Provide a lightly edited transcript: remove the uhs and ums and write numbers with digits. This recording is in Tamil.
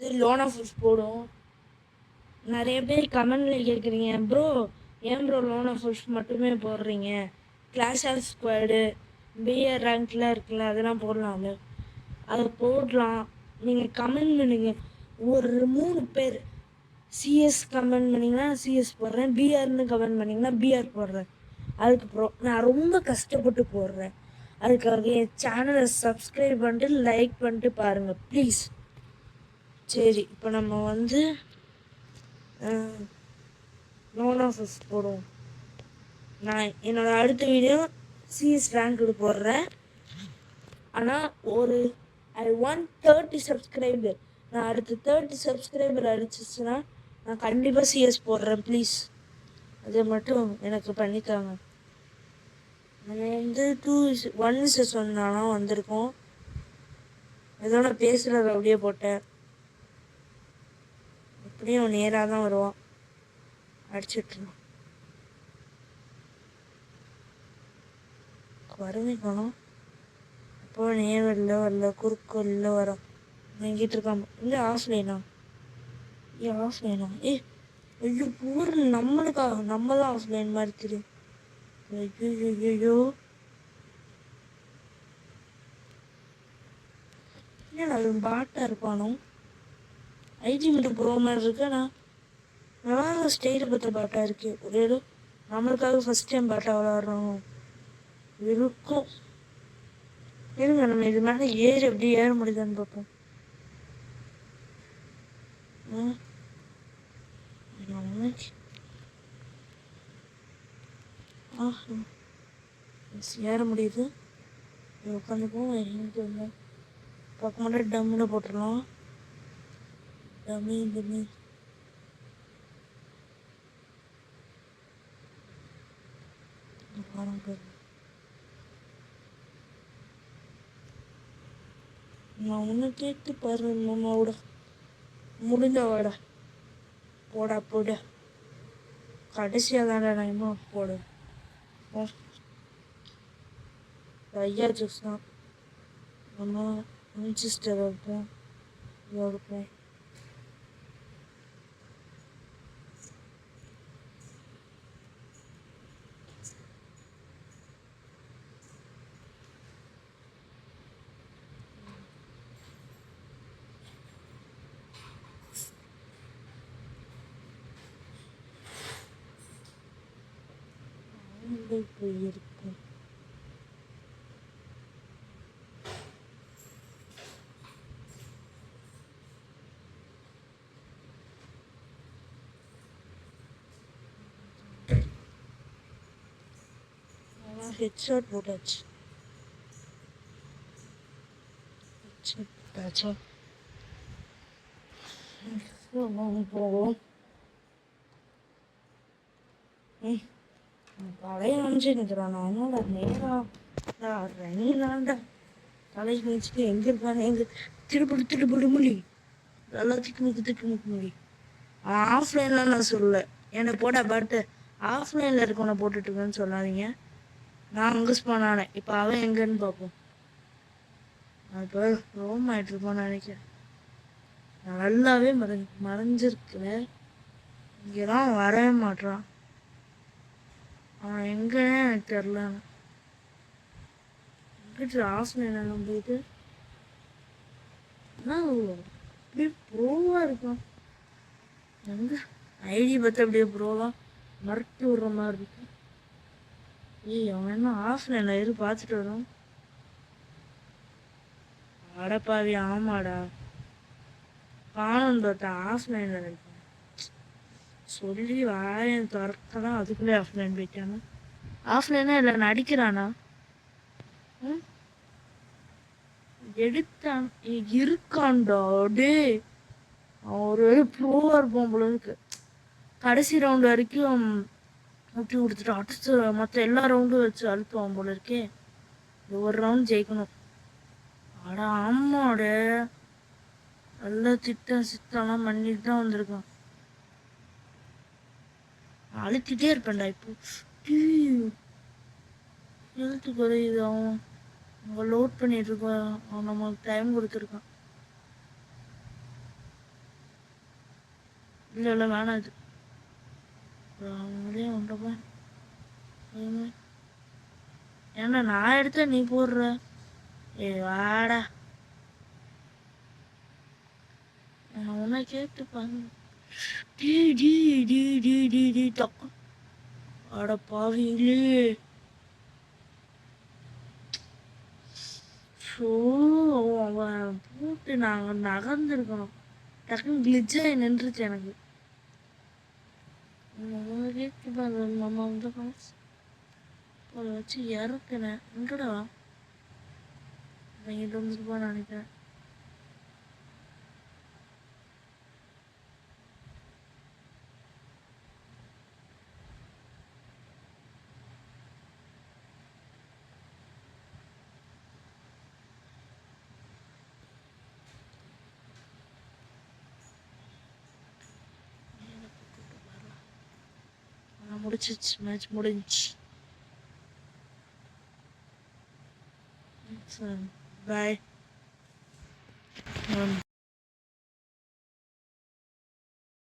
இது லோன் ஆஃபர்ஸ் போடும். நிறைய பேர் கமெண்ட்ல கேட்குறீங்க ப்ரோ, ஏன் ப்ரோ லோன் ஆஃபர்ஸ் மட்டுமே போடுறீங்க, கிளாஷ் ஆஃப் ஸ்குவாடு பிஆர் ரேங்க்லாம் இருக்குல்ல அதெல்லாம் போடலாம்ல. அதை போடலாம். நீங்கள் கமெண்ட் பண்ணுங்க. ஒரு 3 பேர் சிஎஸ் கமெண்ட் பண்ணிங்கன்னா சிஎஸ் போடுறேன், பிஆர்னு கமெண்ட் பண்ணிங்கன்னா பிஆர் போடுறேன். அதுக்கப்புறம் நான் ரொம்ப கஷ்டப்பட்டு போடுறேன். அதுக்காக என் சேனலை சப்ஸ்கிரைப் பண்ணிட்டு லைக் பண்ணிட்டு பாருங்கள் ப்ளீஸ். சரி, இப்போ நம்ம வந்து லோன் ஆஃபர்ஸ் போடுவோம். நான் என்னோட அடுத்த வீடியோ சிஎஸ் ரேங்க் போடுறேன். ஆனால் ஐ வாண்ட் 30 சப்ஸ்கிரைபர். நான் அடுத்து 30 சப்ஸ்கிரைபர் அடிச்சிச்சுன்னா நான் கண்டிப்பாக சிஎஸ் போடுறேன் ப்ளீஸ். அதை மட்டும் எனக்கு பண்ணித்தாங்க. நம்ம வந்து 1:1 வந்திருக்கோம். ஏதோ நான் பேசுகிறத அப்படியே போட்டேன். எப்படியும் நேராக தான் வருவான். அடிச்சிட்ருந்தோம் வரவேக்கணும். அப்போ நேரில் வரல, குறுக்கல்ல வரோம். எங்கிட்டு இருக்காம இல்லை ஆஃப்லைனா? ஆஃப்லைனா? ஐயோ பூர்ல நம்மளுக்காக நம்ம தான் ஆஃப்லைன் மாதிரி தெரியும். ஐயோ ஏன்னா அது பாட்டாக இருப்பானோ? ஐடி மட்டும் ப்ரோ மாதிரி இருக்கேண்ணா. நல்லா ஸ்டேஜை பற்ற பாட்டாக இருக்கு. ஒரே நம்மளுக்காக ஃபஸ்ட் டைம் பாட்டா விளாட்றோம் இருக்கும். இருங்க, நம்ம இது மேலே எப்படி ஏற முடியுதுன்னு பார்ப்போம். ஏற முடியுது. உட்காந்துப்போம். எங்கே வந்தோம் பக்கம் மட்டும் டம்முன்னு போட்டுடலாம். டம்மி டம்மி நான் ஒன்று கேட்டு பாரு மாமாவோட முடிஞ்ச வாடா போடா போட கடைசியாக தானே நான் இன்னும் போட ஐயா ஜூஸ் தான். நம்ம வின்செஸ்டர் இருப்போம். இருப்போம் போயிருக்கோம். ஹெட்ஷாட் போட்டாச்சு. போவோம். பழைய நினச்சி நிற்கிறான். நான் என்னோட நேராக ரன்னிங்லாண்டா காலேஜ் முடிச்சுட்டு எங்கே இருக்கானே எங்கே திருப்படி மொழி நல்லா திக்கு மொழி. ஆஃப்லைன்லாம் நான் சொல்லலை. என்னை போட்டா பாட்டு ஆஃப்லைனில் இருக்கவனை போட்டுட்டு இருக்கேன்னு சொல்லாதீங்க. நான் அங்கே ஸ்பான் ஆனேன். இப்போ அவன் எங்கன்னு பார்ப்போம். இப்போ ரோம் ஆகிட்டு இருப்பான்னு நினைக்கிறேன். நான் நல்லாவே மறைஞ்சிருக்கேன். இங்கெல்லாம் வரவே மாட்டான். அவன் எங்கன்னு எனக்கு தெரில. எங்கிட்ட ஆஃப்லைன் போயிட்டு அப்படியே ப்ரோவாக இருக்கான். எங்க ஐடி பார்த்து அப்படியே ப்ரோவாக மறட்டு விடுற மாதிரி இருக்கு. அவன் என்ன ஆஃப்லைனில் இரு பார்த்துட்டு வரும். அடப்பாவி ஆமாடா காணும் பார்த்தா ஆஃப்லைனில் இருக்கான். சொல்லி வாயன் திறக்கலாம் அதுக்குள்ளே ஆஃப்லைன் போயிட்டானா? ஆஃப்லைனா இல்லை நடிக்கிறானா? எடுத்தான் இருக்கான்டா டே. ஒரு ப்ரோவாக இருப்பான் போல இருக்கு. கடைசி ரவுண்டு வரைக்கும் முட்டி கொடுத்துட்டு அடுத்து மற்ற எல்லா ரவுண்டும் வச்சு அழுத்துவான் போல இருக்கே. ஒரு ரவுண்ட் ஜெயிக்கணும். அடா ஆமாட நல்லா சித்தம்லாம் பண்ணிட்டு தான் வந்திருக்கான். அழுத்திட்டே இருப்பேன்டா. இப்போ எழுத்து குறையுது. அவன் லோட் பண்ணிட்டு இருக்கான். அவன் நம்மளுக்கு டைம் கொடுத்துருக்கான். இல்லை இல்லை வேணாம் இது அவங்களே உண்டப்பா. ஏன்னா நான் எடுத்த நீ போடுற. வாடா அவனை கேட்டுப்பாங்க. டி டி டி டி டி டி தக்கு அட பாவீங்களே. ஸோ அவன் போட்டு நாங்கள் நகர்ந்துருக்கணும். டக்குன்னு கிளிச்சாகி நின்றுச்சு எனக்கு. கேட்டுப்பாங்க மாமா வந்து அதை வச்சு இறக்குனேன். எங்கடா வாங்கிட்டு வந்துருப்பான்னு நினைக்கிறேன். முடிச்சிச்சு, மேட்ச் முடிஞ்சு. பாய்.